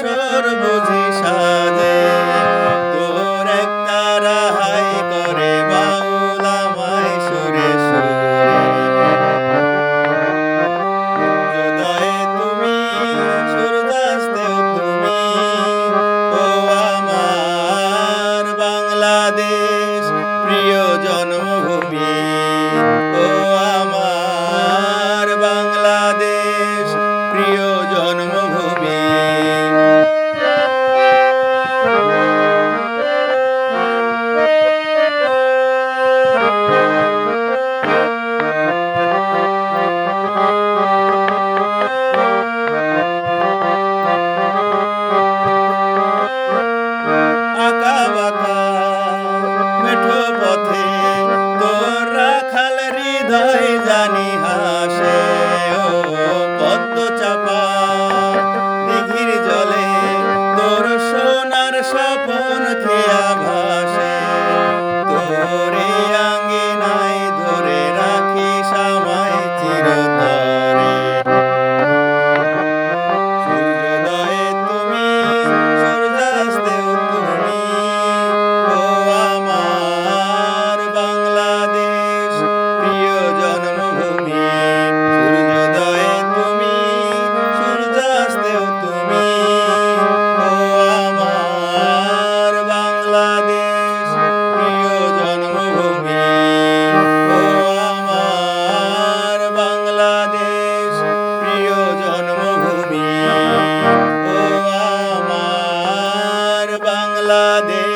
বাসর বুঝি সাজে, তোর একটা রাহাই করে বাউল আমায় সুরে সুরে। হৃদয়ে তুমি, সূর্যাস্তেও তুমি, ও আমার বাংলাদেশ প্রিয় জন্মভূমি। ও আমার বাংলাদেশ প্রিয় জন্মভূমি। আঁকা বাঁকা মেঠো পথে তোর রাখাল হৃদয় জানি হাসে, ও পদ্ম চাপা দিঘির জলে তোর সোনার স্বপন খেয়া ভাসে। তোরে আঙ্গিনায় ধরে রাখিস আমায় চিরতরে। সূর্যোদয়ে তুমি, সূর্যাস্তেও তুমি, ও আমার বাংলাদেশ প্রিয় জন্মভূমি। সূর্যোদয়ে তুমি, সূর্যাস্তেও তুমি, ও আমার বাংলাদেশ প্রিয় জন্মভূমি। ও আমার বাংলাদেশ প্রিয় জন্মভূমি। ও আমার বাংলাদেশ।